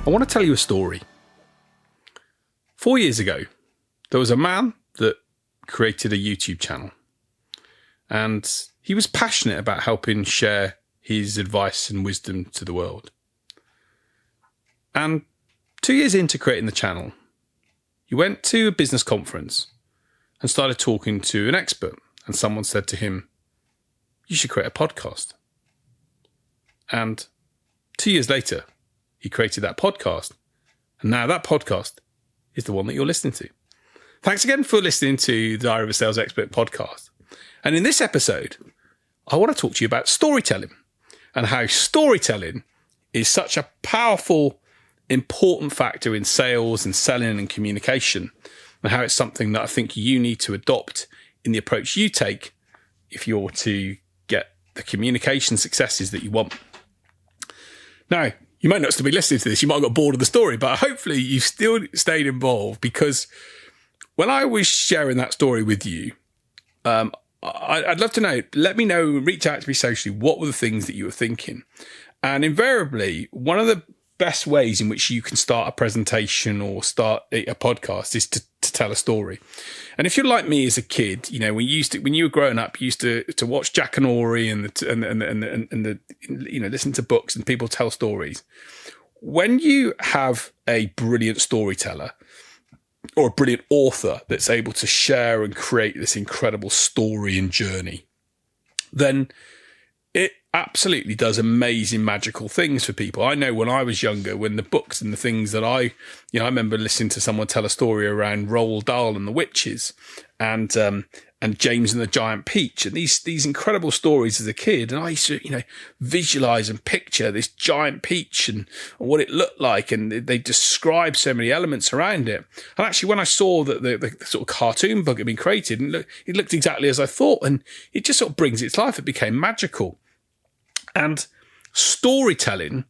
I want to tell you a story. 4 years ago, there was a man that created a YouTube channel, and he was passionate about helping share his advice and wisdom to the world. And 2 years into creating the channel, he went to a business conference and started talking to an expert, and someone said to him, "You should create a podcast." And 2 years later, he created that podcast. And now that podcast is the one that you're listening to. Thanks again for listening to the Diary of a Sales Expert podcast. And in this episode, I want to talk to you about storytelling and how storytelling is such a powerful, important factor in sales and selling and communication, and how it's something that I think you need to adopt in the approach you take if you're to get the communication successes that you want. Now, you might not still be listening to this. You might have got bored of the story, but hopefully you've still stayed involved, because when I was sharing that story with you, I'd love to know, let me know, reach out to me socially, what were the things that you were thinking? And invariably, one of the best ways in which you can start a presentation or start a podcast is to tell a story. And if you're like me as a kid, you know, when you were growing up, you used to watch Jack and Ori and listen to books and people tell stories. When you have a brilliant storyteller or a brilliant author that's able to share and create this incredible story and journey, then it absolutely does amazing magical things for people. I know when I was younger, when the books and the things that I remember listening to someone tell a story around Roald Dahl and the witches and James and the Giant Peach, and these incredible stories as a kid. And I used to, visualize and picture this giant peach and what it looked like. And they describe so many elements around it. And actually, when I saw that the sort of cartoon book had been created, and it looked exactly as I thought, and it just sort of brings it to life. It became magical. And storytelling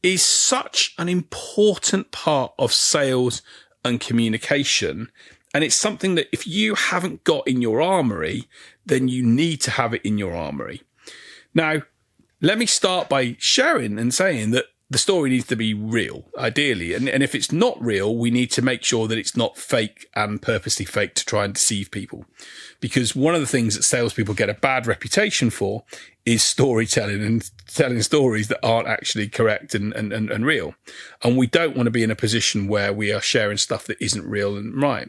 is such an important part of sales and communication. And it's something that if you haven't got in your armory, then you need to have it in your armory. Now, let me start by sharing and saying that the story needs to be real, ideally. And if it's not real, we need to make sure that it's not fake and purposely fake to try and deceive people. Because one of the things that salespeople get a bad reputation for is storytelling and telling stories that aren't actually correct and real. And we don't want to be in a position where we are sharing stuff that isn't real and right.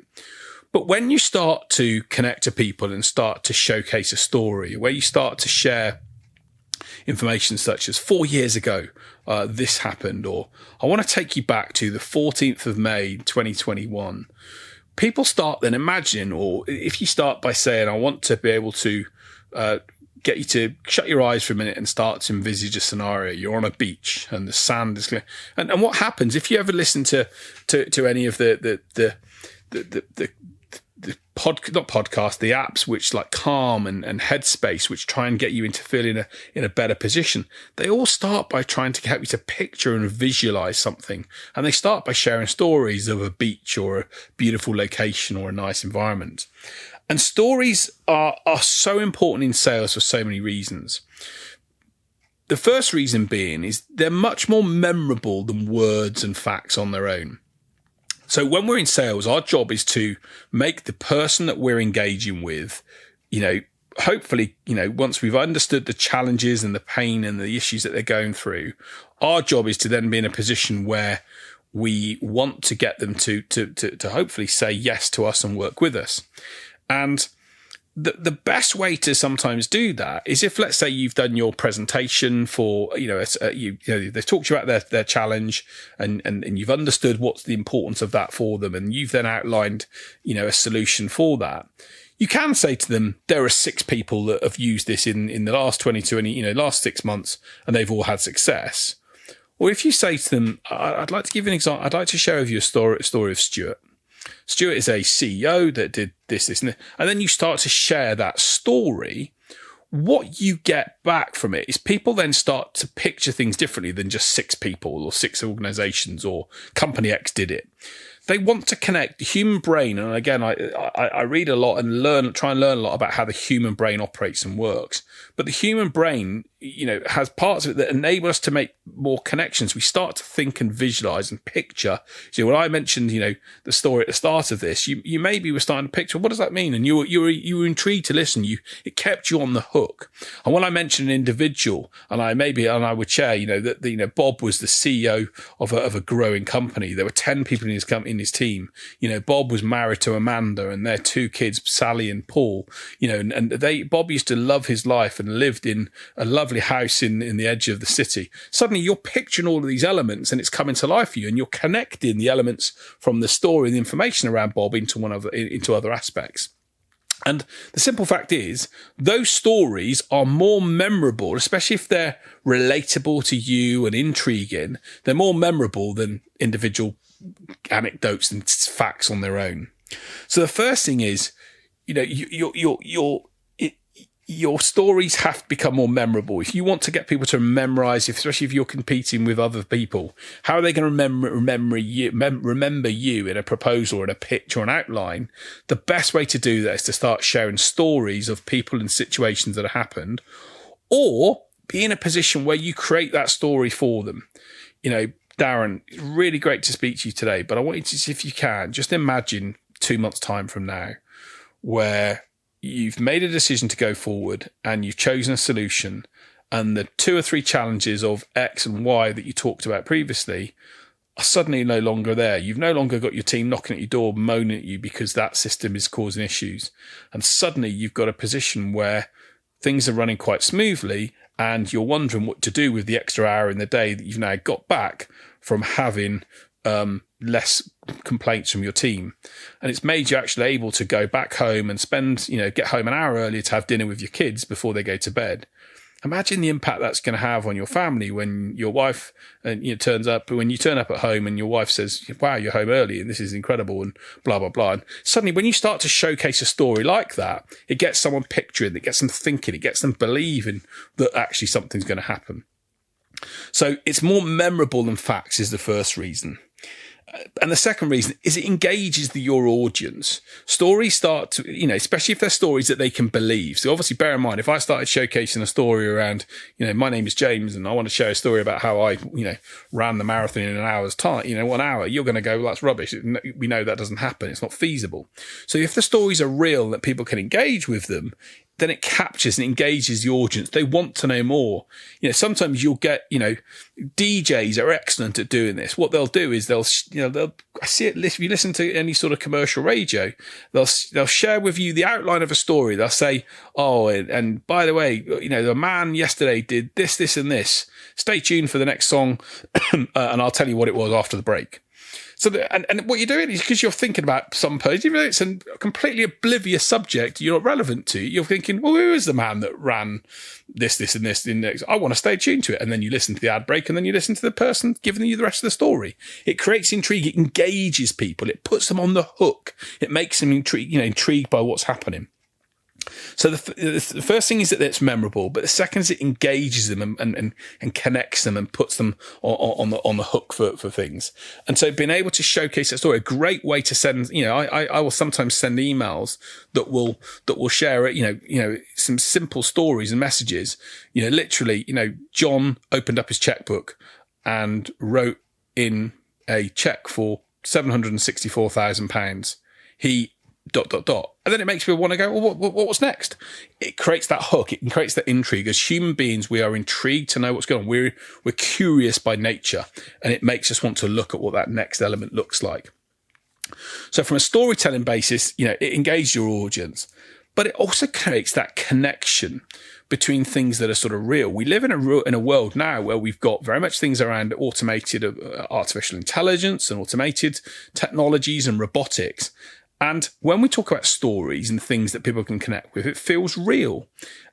But when you start to connect to people and start to showcase a story, where you start to share information such as 4 years ago, this happened, or I want to take you back to the 14th of May, 2021. People start then imagining, or if you start by saying, I want to be able to get you to shut your eyes for a minute and start to envisage a scenario. You're on a beach and the sand is clear. And what happens if you ever listen to any of the apps which like Calm and Headspace, which try and get you into feeling in a better position, they all start by trying to help you to picture and visualize something. And they start by sharing stories of a beach or a beautiful location or a nice environment. And stories are so important in sales for so many reasons. The first reason being is they're much more memorable than words and facts on their own. So when we're in sales, our job is to make the person that we're engaging with, hopefully, once we've understood the challenges and the pain and the issues that they're going through, our job is to then be in a position where we want to get them to hopefully say yes to us and work with us. And the best way to sometimes do that is if, let's say, you've done your presentation for, they've talked to you about their challenge and you've understood what's the importance of that for them. And you've then outlined, a solution for that. You can say to them, there are 6 people that have used this in the last last 6 months, and they've all had success. Or if you say to them, I'd like to give you an example. I'd like to share with you a story of Stuart. Stuart is a CEO that did this, and this. And then you start to share that story. What you get back from it is people then start to picture things differently than just 6 people or 6 organizations or company X did it. They want to connect the human brain. And again, I read a lot and try and learn a lot about how the human brain operates and works. But the human brain, has parts of it that enable us to make more connections. We start to think and visualize and picture. So when I mentioned, the story at the start of this, you maybe were starting to picture, what does that mean? And you were intrigued to listen. It kept you on the hook. And when I mentioned an individual, and I would share, that Bob was the CEO of a growing company. There were 10 people in his team. Bob was married to Amanda and their 2 kids, Sally and Paul. Bob used to love his life and lived in a lovely house in the edge of the city. Suddenly you're picturing all of these elements and it's coming to life for you, and you're connecting the elements from the story and the information around Bob into other aspects. And the simple fact is, those stories are more memorable, especially if they're relatable to you and intriguing. They're more memorable than individual anecdotes and facts on their own. So the first thing is, your stories have to become more memorable. If you want to get people to memorize, especially if you're competing with other people, how are they going to remember you in a proposal or in a pitch or an outline? The best way to do that is to start sharing stories of people and situations that have happened, or be in a position where you create that story for them. Darren, it's really great to speak to you today, but I want you to, if you can, just imagine 2 months' time from now, where you've made a decision to go forward and you've chosen a solution, and the 2 or 3 challenges of X and Y that you talked about previously are suddenly no longer there. You've no longer got your team knocking at your door, moaning at you because that system is causing issues. And suddenly you've got a position where things are running quite smoothly and you're wondering what to do with the extra hour in the day that you've now got back from having less complaints from your team. And it's made you actually able to go back home and get home an hour earlier to have dinner with your kids before they go to bed. Imagine the impact that's going to have on your family when your wife turns up, when you turn up at home and your wife says, wow, you're home early and this is incredible and blah, blah, blah. And suddenly when you start to showcase a story like that, it gets someone picturing, it gets them thinking, it gets them believing that actually something's going to happen. So it's more memorable than facts is the first reason. And the second reason is it engages your audience. Stories start to, especially if they're stories that they can believe. So obviously bear in mind, if I started showcasing a story around, my name is James and I want to share a story about how I, ran the marathon in an hour's time, 1 hour, you're going to go, well, that's rubbish. We know that doesn't happen. It's not feasible. So if the stories are real, that people can engage with them, then it captures and engages the audience. They want to know more. Sometimes you'll get, DJs are excellent at doing this. What they'll do is I see it, if you listen to any sort of commercial radio, they'll share with you the outline of a story. They'll say, oh, and by the way, the man yesterday did this, this, and this. Stay tuned for the next song. And I'll tell you what it was after the break. So, and what you're doing is because you're thinking about some person, even though it's a completely oblivious subject you're not relevant to, you're thinking, well, who is the man that ran this, this, and this? I want to stay tuned to it. And then you listen to the ad break and then you listen to the person giving you the rest of the story. It creates intrigue. It engages people. It puts them on the hook. It makes them intrigued by what's happening. So the first thing is that it's memorable, but the second is it engages them and connects them and puts them on the hook for things. And so being able to showcase that story, a great way to send, I will sometimes send emails that will share some simple stories and messages. Literally, John opened up his checkbook and wrote in a check for £764,000. He ... And then it makes people want to go, well, what's next? It creates that hook. It creates that intrigue. As human beings, we are intrigued to know what's going on. We're curious by nature, and it makes us want to look at what that next element looks like. So from a storytelling basis, it engages your audience, but it also creates that connection between things that are sort of real. We live in a world now where we've got very much things around automated artificial intelligence and automated technologies and robotics. And when we talk about stories and things that people can connect with, it feels real.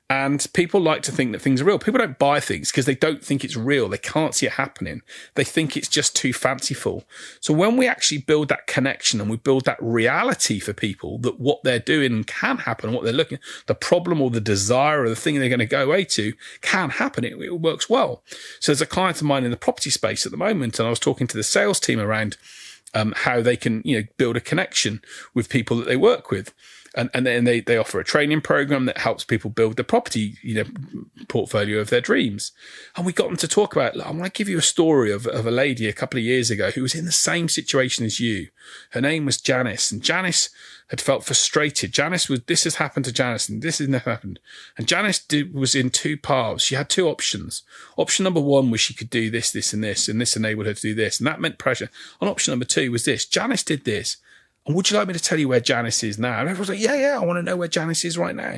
And people like to think that things are real. People don't buy things because they don't think it's real. They can't see it happening. They think it's just too fanciful. So when we actually build that connection and we build that reality for people that what they're doing can happen, what they're looking, the problem or the desire or the thing they're going to go away to can happen. It works well. So there's a client of mine in the property space at the moment, and I was talking to the sales team around how they can, build a connection with people that they work with. And then they offer a training program that helps people build the property, portfolio of their dreams. And we got them to talk about, I want to give you a story of a lady a couple of years ago who was in the same situation as you. Her name was Janice, and Janice had felt frustrated. This has happened to Janice, and this has never happened. And Janice was in two paths. She had two options. Option number one was she could do this, this, and this enabled her to do this. And that meant pressure. And option number two was this. Janice did this. And would you like me to tell you where Janice is now? And everyone's like, yeah, I want to know where Janice is right now.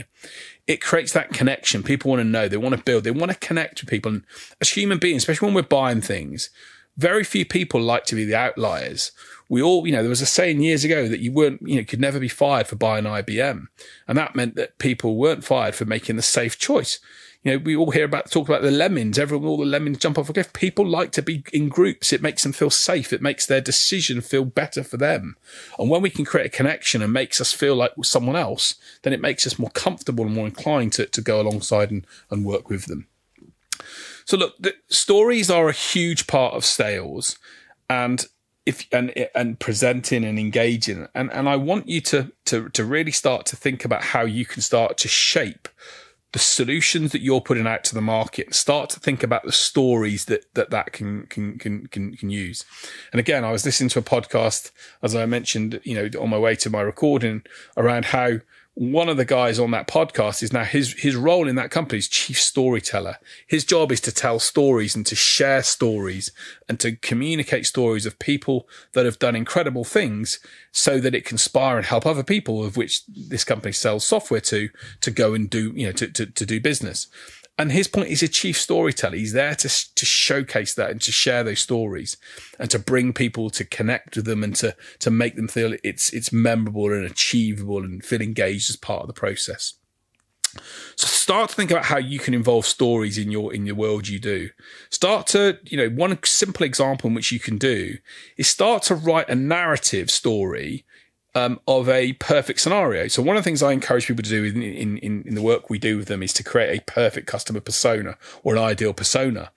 It creates that connection. People want to know. They want to build. They want to connect with people. And as human beings, especially when we're buying things, very few people like to be the outliers. We all, there was a saying years ago that you could never be fired for buying IBM. And that meant that people weren't fired for making the safe choice. We all talk about the lemmings. All the lemmings jump off a cliff. People like to be in groups. It makes them feel safe. It makes their decision feel better for them. And when we can create a connection and makes us feel like someone else, then it makes us more comfortable and more inclined to go alongside and work with them. So look, the stories are a huge part of sales and presenting and engaging. And I want you to really start to think about how you can start to shape the solutions that you're putting out to the market, and start to think about the stories that can use. And again, I was listening to a podcast, as I mentioned, on my way to my recording, around how one of the guys on that podcast is now his role in that company is chief storyteller. His job is to tell stories and to share stories and to communicate stories of people that have done incredible things so that it can inspire and help other people, of which this company sells software to go and do, to do business. And his point is a chief storyteller. He's there to showcase that and to share those stories and to bring people to connect with them and to make them feel it's memorable and achievable and feel engaged as part of the process. So start to think about how you can involve stories in your world you do. Start to, one simple example in which you can do is start to write a narrative story of a perfect scenario. So one of the things I encourage people to do in the work we do with them is to create a perfect customer persona or an ideal persona.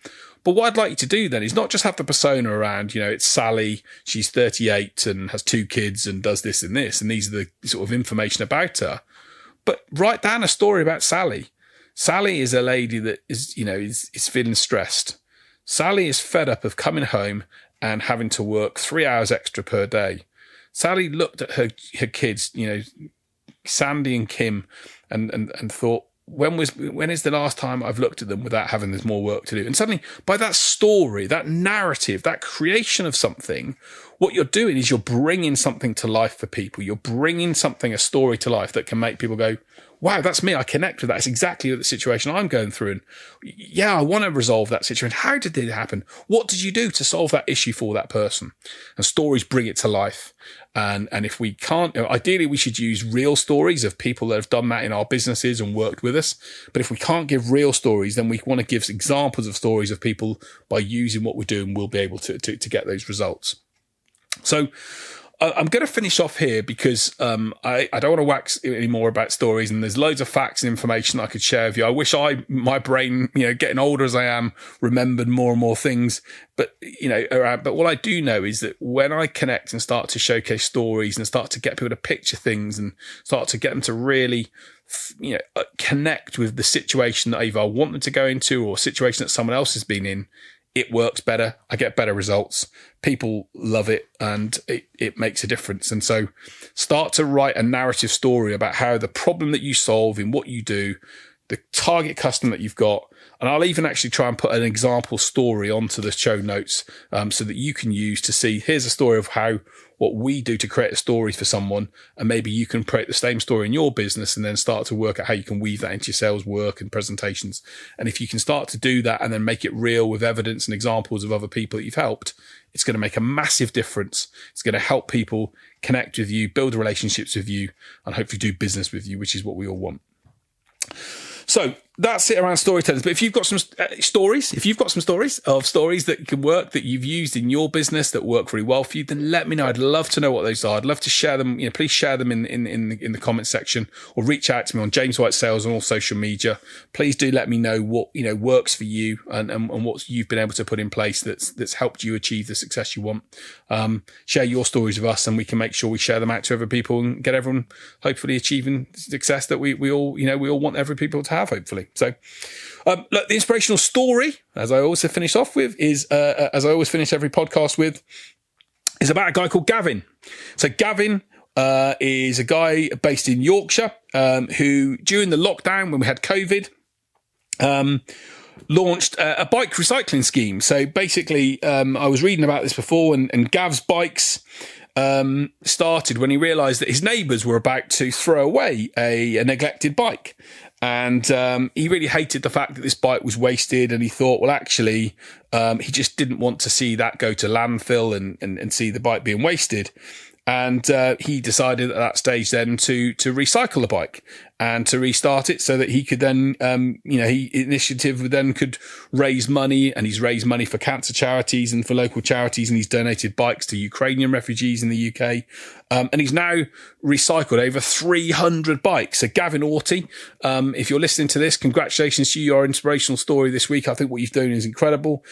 But what I'd like you to do then is not just have the persona around, it's Sally, she's 38 and has 2 kids and does this and this, and these are the sort of information about her. But write down a story about Sally. Sally is a lady that is feeling stressed. Sally is fed up of coming home and having to work 3 hours extra per day. Sally looked at her kids, Sandy and Kim, and thought, when is the last time I've looked at them without having this more work to do? And suddenly, by that story, that narrative, that creation of something, what you're doing is you're bringing something to life for people. You're bringing a story to life that can make people go, wow, that's me. I connect with that. It's exactly the situation I'm going through. And yeah, I want to resolve that situation. How did it happen? What did you do to solve that issue for that person? And stories bring it to life. And if we can't, ideally we should use real stories of people that have done that in our businesses and worked with us. But if we can't give real stories, then we want to give examples of stories of people by using what we're doing, we'll be able to get those results. So I'm going to finish off here because I don't want to wax any more about stories, and there's loads of facts and information that I could share with you. I wish my brain, getting older as I am, remembered more and more things. But but what I do know is that when I connect and start to showcase stories and start to get people to picture things and start to get them to really connect with the situation that either I want them to go into or a situation that someone else has been in, it works better. I get better results. People love it, and it makes a difference. And so start to write a narrative story about how the problem that you solve in what you do, the target customer that you've got, and I'll even actually try and put an example story onto the show notes so that you can use to see, here's a story of what we do to create a story for someone, and maybe you can create the same story in your business and then start to work out how you can weave that into your sales work and presentations. And if you can start to do that and then make it real with evidence and examples of other people that you've helped, it's going to make a massive difference. It's going to help people connect with you, build relationships with you, and hopefully do business with you, which is what we all want. So that's it around storytellers. But if you've got some stories, of stories that can work, that you've used in your business that work very well for you, then let me know. I'd love to know what those are. I'd love to share them. Please share them in the comment section, or reach out to me on James White Sales on all social media. Please do let me know what works for you and what you've been able to put in place that's helped you achieve the success you want. Share your stories with us, and we can make sure we share them out to other people and get everyone hopefully achieving success that we all want every people to have, hopefully. So, look, the inspirational story, as I always finish off with, is as I always finish every podcast with, is about a guy called Gavin. So Gavin is a guy based in Yorkshire who, during the lockdown when we had COVID, launched a bike recycling scheme. So basically, I was reading about this before, and Gav's bikes started when he realised that his neighbours were about to throw away a neglected bike. And he really hated the fact that this bike was wasted, and he thought, well, actually, he just didn't want to see that go to landfill and see the bike being wasted. And he decided at that stage then to recycle the bike and to restart it so that he could then, initiative then could raise money, and he's raised money for cancer charities and for local charities, and he's donated bikes to Ukrainian refugees in the UK. And he's now recycled over 300 bikes. So Gavin Orty, if you're listening to this, congratulations to you, your inspirational story this week. I think what you've done is incredible.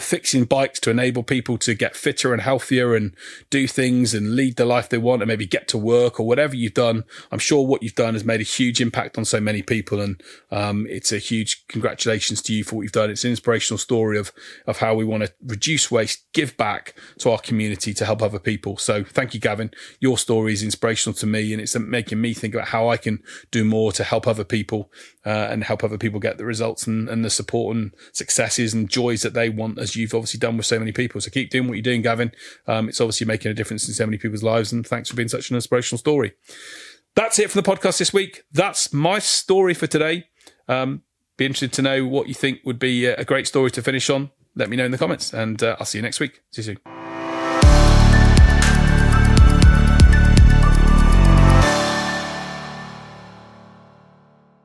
Fixing bikes to enable people to get fitter and healthier and do things and lead the life they want and maybe get to work, or whatever you've done. I'm sure what you've done has made a huge impact on so many people, and it's a huge congratulations to you for what you've done. It's an inspirational story of how we want to reduce waste, give back to our community to help other people. So thank you, Gavin. Your story is inspirational to me, and it's making me think about how I can do more to help other people and help other people get the results and the support and successes and joys that they want, as you've obviously done with so many people. So keep doing what you're doing, Gavin. It's obviously making a difference in so many people's lives, and thanks for being such an inspirational story. That's it for the podcast this week. That's my story for today. Be interested to know what you think would be a great story to finish on. Let me know in the comments, and I'll see you next week. See you soon.